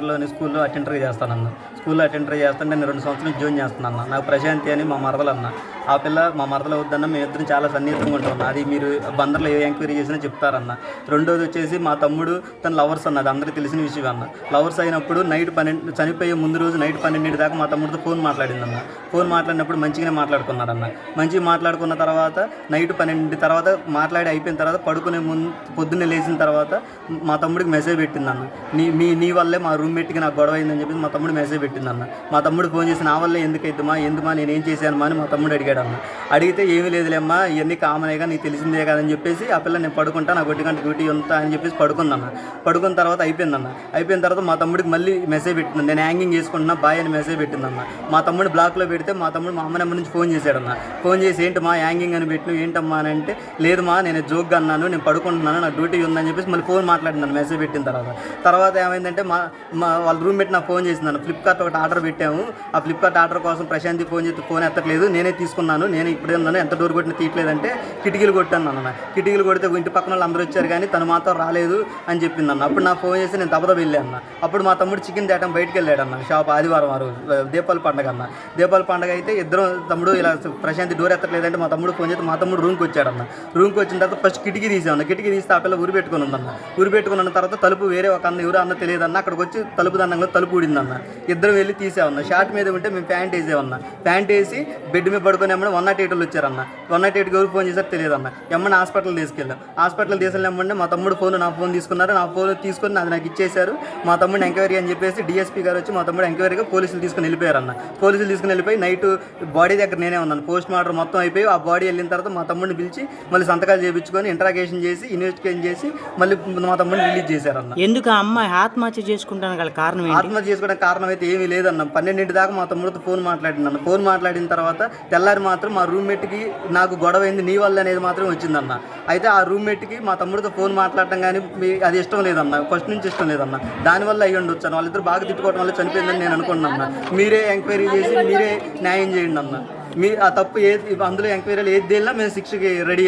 బందర్లోని స్కూల్లో అటెండర్గా చేస్తానన్న. స్కూల్లో అటెండర్ చేస్తుంటే నేను 2 సంవత్సరాలు జాయిన్ చేస్తున్నాను. నాకు ప్రశాంతి అని మా మరదలన్న. ఆ పిల్ల మా మరదలు అవుద్దన్న, మేమిద్దరం చాలా సన్నిహితంగా ఉంటామన్న. అది మీరు బందర్లో ఏ ఎంక్వైరీ చేసినా చెప్తారన్న. రెండోది వచ్చేసి మా తమ్ముడు తన లవర్స్ అన్న, అది అందరికీ తెలిసిన విషయం అన్న. లవర్స్ అయినప్పుడు నైట్ 12 చనిపోయే ముందు రోజు నైట్ 12 దాకా మా తమ్ముడితో ఫోన్ మాట్లాడిందన్న. ఫోన్ మాట్లాడినప్పుడు మంచిగానే మాట్లాడుకున్నారన్న. మంచిగా మాట్లాడుకున్న తర్వాత నైట్ 12 తర్వాత మాట్లాడి అయిపోయిన తర్వాత పడుకునే ముందు పొద్దున్నే లేచిన తర్వాత మా తమ్ముడికి మెసేజ్ పెట్టిందన్న. నీ వల్లే మా రూమ్మేట్కి నాకు గొడవ అయిందని చెప్పి మా తమ్ముడు మెసేజ్ పెట్టిందన్న. మా తమ్ముడు ఫోన్ చేసి నా వల్లే ఎందుమా నేనేం చేశానమ్మా అని మా తమ్ముడు అడిగాడన్న. అడిగితే ఏమీ లేదులేమ్మా, ఇవన్నీ కామనేగా, నీకు తెలిసిందే కదని చెప్పేసి ఆ పిల్ల నేను పడుకుంటా, నాకు 1 గంట డ్యూటీ ఉంటా అని చెప్పేసి పడుకుందన్న. పడుకున్న తర్వాత అయిపోయిన తర్వాత మా తమ్ముడికి మళ్ళీ మెసేజ్ పెట్టింది, నేను హ్యాంగింగ్ చేసుకుంటున్నా బాయ్ అని మెసేజ్ పెట్టిందన్న. మా తమ్ముడు బ్లాక్లో పెడితే మా తమ్ముడు మా అమ్మ నెంబర్ నుంచి ఫోన్ చేశాడన్న. ఫోన్ చేసి ఏంటి మా హ్యాంగింగ్ అని పెట్టిన ఏంటమ్మా అని అంటే, లేదు మా నేను జోక్గా అన్నాను, నేను పడుకుంటున్నాను, నాకు డ్యూటీ ఉందని చెప్పేసి మళ్ళీ ఫోన్ మాట్లాడిందన్న. మెసేజ్ పెట్టిన తర్వాత ఏమైందంటే మా వాళ్ళ రూమ్మేట్ నాకు ఫోన్ చేసిందన్న. ఫ్లిప్కార్ట్ ఒకటి ఆర్డర్ పెట్టాము, ఆ ఫ్లిప్కార్ట్ ఆర్డర్ కోసం ప్రశాంతి ఫోన్ చేస్తే ఫోన్ ఎత్తట్లేదు, నేనే తీసుకున్నాను, నేను ఇప్పుడే ఉన్నాను, ఎంత డోర్ కొట్టిన తీయట్లేదంటే కిటికీలు కొట్టాను అన్న. కిటికీలు కొడితే ఇంటి పక్కన వాళ్ళు అందరూ వచ్చారు కానీ తను మాత్రం రాలేదు అని చెప్పిందన్న. అప్పుడు నాకు ఫోన్ చేసి నేను దబదబ వెళ్ళాను. అప్పుడు మా తమ్ముడు చికెన్ తేటం బయటకు వెళ్ళాడన్న. షాప్ ఆదివారం దీపావళి పండుగ అన్న. దీపావళి పండుగ అయితే ఇద్దరు తమ్ముడు ఇలా ప్రశాంతి డోర్ ఎత్తట్లేదంటే మా తమ్ముడు ఫోన్ చేస్తే మా తమ్ముడు రూమ్కి వచ్చాడన్న. రూమ్కి వచ్చిన తర్వాత ఫస్ట్ కిటికీ తీసామన్న. కిటికీ తీస్తే ఆ పిల్ల ఉరి పెట్టుకుని ఉందన్న. ఉరి పెట్టుకున్న తర్వాత తలుపు వేరే ఒక అన్న ఎవరు అన్న తెలియదన్న. అక్కడికి వచ్చి తలుపు దండంలో తలుపు ఊడిందన్న. ఇద్దరు వెళ్ళి తీసామన్న. షార్ట్ మీద ఉంటే మేము ప్యాంట్ వేసామన్న. ప్యాంట్ వేసి బెడ్ మీద పడుకుని ఏమన్నా 108 వచ్చారన్న. 108కి ఎవరు ఫోన్ చేశారు తెలియదన్న. ఏమన్నా హాస్పిటల్ తీసుకెళ్ళాం. హాస్పిటల్ తీసుకెళ్ళామంటే మా తమ్ముడు నా ఫోన్ తీసుకున్నారు. నా ఫోన్ తీసుకొని అది నాకు ఇచ్చేశారు. మా తమ్ముడు ఎంక్వైరీ అని చెప్పేసి డిఎస్పీ గారు వచ్చి మా తమ్ముడు ఎంక్వైరీగా పోలీసులు తీసుకుని వెళ్ళిపోయారన్న. పోలీసులు తీసుకుని వెళ్ళిపోయి నైట్ బాడీ దగ్గర నేనే ఉన్నాను. పోస్ట్ మార్టం మొత్తం అయిపోయి ఆ బాడీ వెళ్ళిన తర్వాత మా తమ్ముడిని పిలిచి మళ్ళీ సంతకాలు చేయించుకొని ఇంట్రాగేషన్ చేసి ఇన్వెస్టిగేషన్ చేసి మళ్ళీ మా తమ్ముడిని రిలీజ్ చేశారన్న. ఎందుకు ఆ అమ్మాయి ఆత్మహత్య చేసుకుంటాను గల కారణం? ఆత్మహత్య చేసుకోవడానికి కారణం అయితే ఏమీ లేదన్న. 12 దాకా మా తమ్ముడితో ఫోన్ మాట్లాడిందన్న. ఫోన్ మాట్లాడిన తర్వాత తెల్లారి మాత్రం మా రూమ్మేట్కి నాకు గొడవ అయింది నీ వల్ల అనేది మాత్రం వచ్చిందన్న. అయితే ఆ రూమ్మేట్కి మా తమ్ముడితో ఫోన్ మాట్లాడటం కానీ అది ఇష్టం లేదన్న. ఫస్ట్ నుంచి ఇష్టం లేదన్న. దానివల్ల అయ్యి ఉండొచ్చాను. వాళ్ళిద్దరు బాగా తిట్టుకోవడం వల్ల చనిపోయిందని నేను అనుకున్నాను. మీరే ఎంక్వైరీ చేసి మీరే న్యాయం చేయండి అన్న. ఆ తప్పు ఏది అందులో ఎంక్వైరీలు ఏది తేలినా మేము శిక్షకి రెడీ